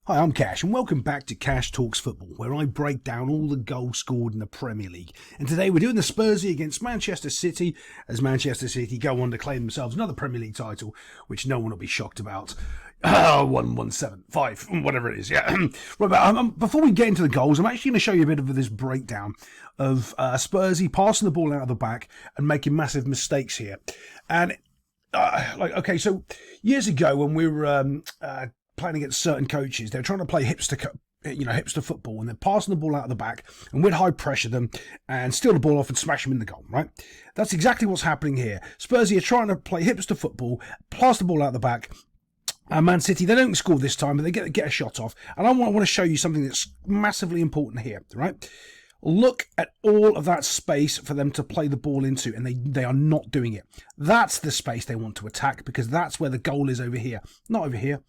Hi, I'm Cash, and welcome back to Cash Talks Football, where I break down all the goals scored in the Premier League. And today we're doing the Spursy against Manchester City, as Manchester City go on to claim themselves another Premier League title, which no one will be shocked about. 1175, whatever it is, yeah. Right, but before we get into the goals, I'm actually going to show you a bit of this breakdown of Spursy passing the ball out of the back and making massive mistakes here. And, so years ago when we were playing against certain coaches, they're trying to play hipster football, and they're passing the ball out of the back, and we'd high pressure them and steal the ball off and smash them in the goal, right? That's exactly what's happening here. Spursy are trying to play hipster football, pass the ball out of the back, and Man City, they don't score this time, but they get a shot off. And I want to show you something that's massively important here, right? Look at all of that space for them to play the ball into, and they are not doing it. That's the space they want to attack, because that's where the goal is, over here, not over here.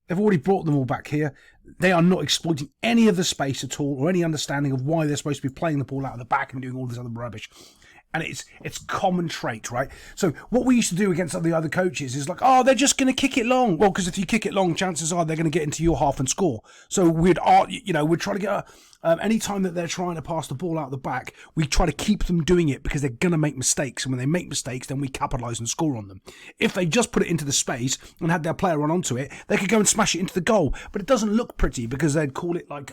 They've already brought them all back here. They are not exploiting any of the space at all, or any understanding of why they're supposed to be playing the ball out of the back and doing all this other rubbish. And it's common trait, right? So what we used to do against the other coaches is like, oh, they're just going to kick it long. Well, because if you kick it long, chances are they're going to get into your half and score. So we'd try to get any time that they're trying to pass the ball out the back, we try to keep them doing it, because they're going to make mistakes. And when they make mistakes, then we capitalise and score on them. If they just put it into the space and had their player run onto it, they could go and smash it into the goal. But it doesn't look pretty, because they'd call it like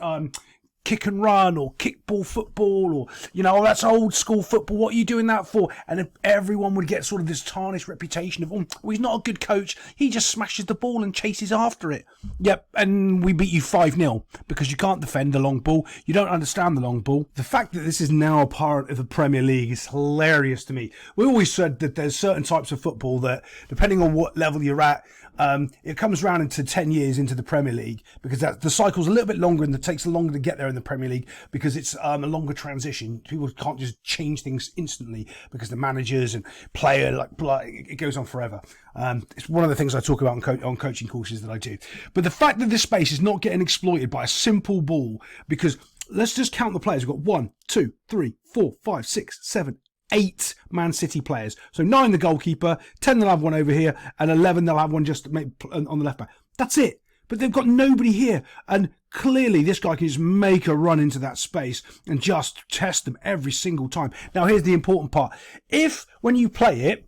kick and run, or kickball football, or that's old school football, what are you doing that for? And if everyone would get sort of this tarnished reputation of, he's not a good coach, he just smashes the ball and chases after it. Yep, and we beat you 5-0 because you can't defend the long ball, you don't understand the long ball. The fact that this is now a part of the Premier League is hilarious to me. We always said that there's certain types of football that, depending on what level you're at, it comes around into 10 years into the Premier League, because the cycle's a little bit longer, and it takes longer to get there in the Premier League, because it's a longer transition. People can't just change things instantly, because the managers and player, it goes on forever. It's one of the things I talk about on coaching courses that I do. But the fact that this space is not getting exploited by a simple ball, because let's just count the players. We've got 1, 2, 3, 4, 5, 6, 7, 8 Man City players. So 9 the goalkeeper, 10 they'll have one over here, and 11 they'll have one just on the left back. That's it. But they've got nobody here. And clearly this guy can just make a run into that space and just test them every single time. Now here's the important part. If, when you play it,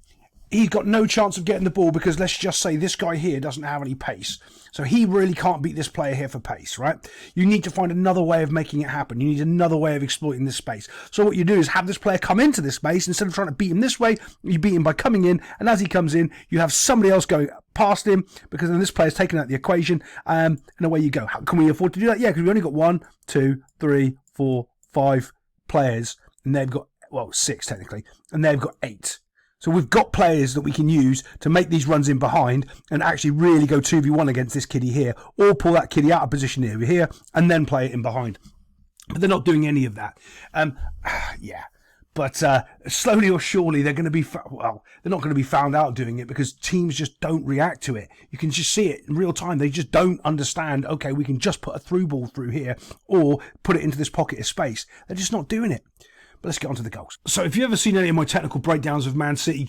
he's got no chance of getting the ball, because let's just say this guy here doesn't have any pace, so he really can't beat this player here for pace, right? You need to find another way of making it happen. You need another way of exploiting this space. So what you do is have this player come into this space. Instead of trying to beat him this way, you beat him by coming in, and as he comes in, you have somebody else going past him, because then this player's taken out the equation, and away you go. How can we afford to do that? Yeah, because we only got 1, 2, 3, 4, 5 players, and they've got, 6 technically, and they've got 8. So we've got players that we can use to make these runs in behind and actually really go 2v1 against this kiddie here, or pull that kiddie out of position over here and then play it in behind. But they're not doing any of that. But slowly or surely they're going to be, they're not going to be found out doing it, because teams just don't react to it. You can just see it in real time. They just don't understand, okay, we can just put a through ball through here or put it into this pocket of space. They're just not doing it. But let's get on to the goals. So if you've ever seen any of my technical breakdowns of Man City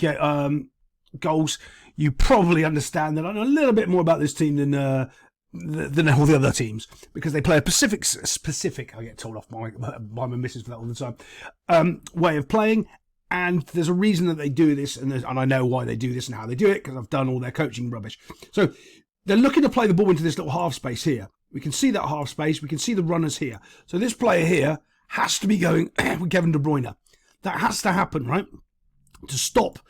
goals, you probably understand that I know a little bit more about this team than all the other teams, because they play a specific, I get told off by my missus for that all the time, way of playing. And there's a reason that they do this, and I know why they do this and how they do it, because I've done all their coaching rubbish. So they're looking to play the ball into this little half space here. We can see that half space. We can see the runners here. So this player here has to be going with Kevin De Bruyne. That has to happen, right? To stop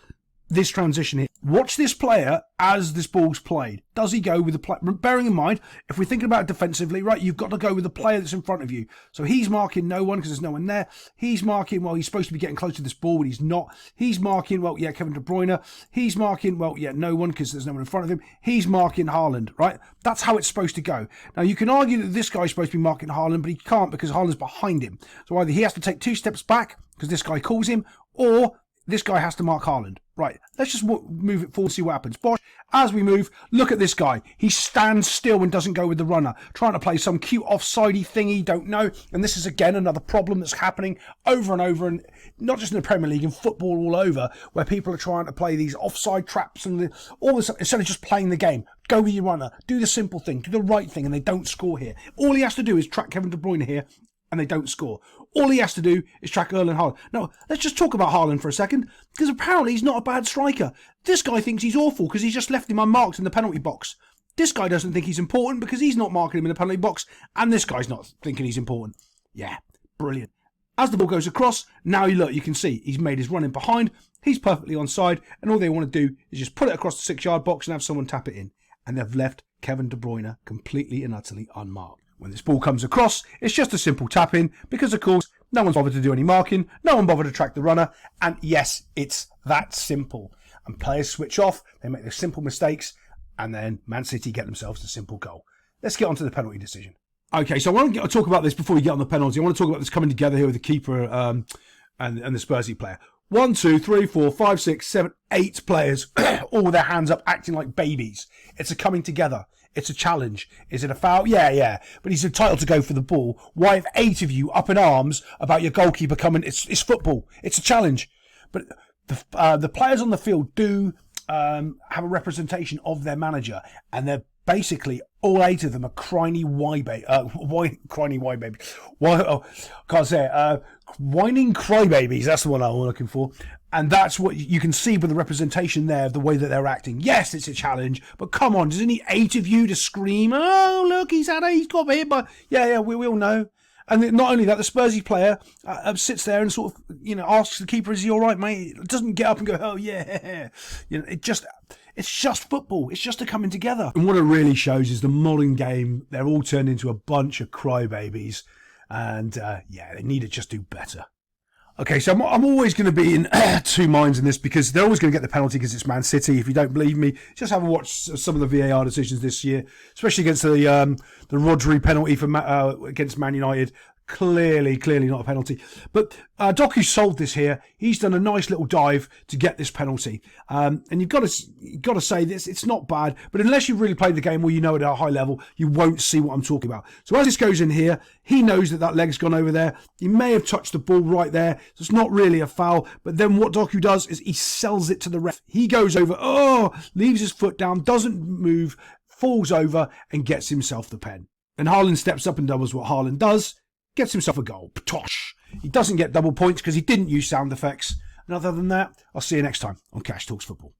this transition here. Watch this player as this ball's played. Does he go with the player? Bearing in mind, if we're thinking about it defensively, right, you've got to go with the player that's in front of you. So he's marking no one because there's no one there. He's marking, he's supposed to be getting close to this ball, but he's not. He's marking, Kevin De Bruyne. He's marking, no one because there's no one in front of him. He's marking Haaland, right? That's how it's supposed to go. Now, you can argue that this guy's supposed to be marking Haaland, but he can't, because Haaland's behind him. So either he has to take 2 steps back because this guy calls him, or this guy has to mark Haaland. Right, let's just move it forward and see what happens. Bosh, as we move, look at this guy. He stands still and doesn't go with the runner, trying to play some cute offsidey thingy, don't know. And this is, again, another problem that's happening over and over, and not just in the Premier League, in football all over, where people are trying to play these offside traps and all this, instead of just playing the game. Go with your runner. Do the simple thing. Do the right thing, and they don't score here. All he has to do is track Kevin De Bruyne here, and they don't score. All he has to do is track Erling Haaland. Now, let's just talk about Haaland for a second, because apparently he's not a bad striker. This guy thinks he's awful because he's just left him unmarked in the penalty box. This guy doesn't think he's important because he's not marking him in the penalty box, and this guy's not thinking he's important. Yeah, brilliant. As the ball goes across, now you can see he's made his run in behind. He's perfectly onside, and all they want to do is just put it across the 6-yard box and have someone tap it in. And they've left Kevin De Bruyne completely and utterly unmarked. When this ball comes across, it's just a simple tap in because, of course, no one's bothered to do any marking, no one bothered to track the runner, and yes, it's that simple. And players switch off, they make their simple mistakes, and then Man City get themselves a simple goal. Let's get on to the penalty decision. Okay, so I want to talk about this before we get on the penalty. I want to talk about this coming together here with the keeper and the Spursy player. 1, 2, 3, 4, 5, 6, 7, 8 players, all with their hands up, acting like babies. It's a coming together. It's a challenge. Is it a foul? Yeah. But he's entitled to go for the ball. Why have 8 of you up in arms about your goalkeeper coming? It's football. It's a challenge. But the players on the field do have a representation of their manager, and they're basically all 8 of them are whining crybabies. That's the one I'm looking for. And that's what you can see with the representation there of the way that they're acting. Yes, it's a challenge, but come on, doesn't need 8 of you to scream, oh, look, he's got hit by... Yeah, we all know. And not only that, the Spursy player sits there and sort of, asks the keeper, is he all right, mate? Doesn't get up and go, oh, yeah. It's just football. It's just a coming together. And what it really shows is the modern game, they're all turned into a bunch of crybabies. And, they need to just do better. Okay, so I'm always going to be in 2 minds in this because they're always going to get the penalty because it's Man City. If you don't believe me, just have a watch some of the VAR decisions this year, especially against the Rodri penalty for against Man United. Clearly not a penalty. But Doku's solved this here. He's done a nice little dive to get this penalty. And you've got to say this, it's not bad, but unless you've really played the game or you know it at a high level, you won't see what I'm talking about. So as this goes in here, he knows that leg's gone over there. He may have touched the ball right there. So it's not really a foul. But then what Doku does is he sells it to the ref. He goes over, leaves his foot down, doesn't move, falls over and gets himself the pen. And Haaland steps up and does what Haaland does. Gets himself a goal. Ptosh. He doesn't get double points because he didn't use sound effects. And other than that, I'll see you next time on Cash Talks Football.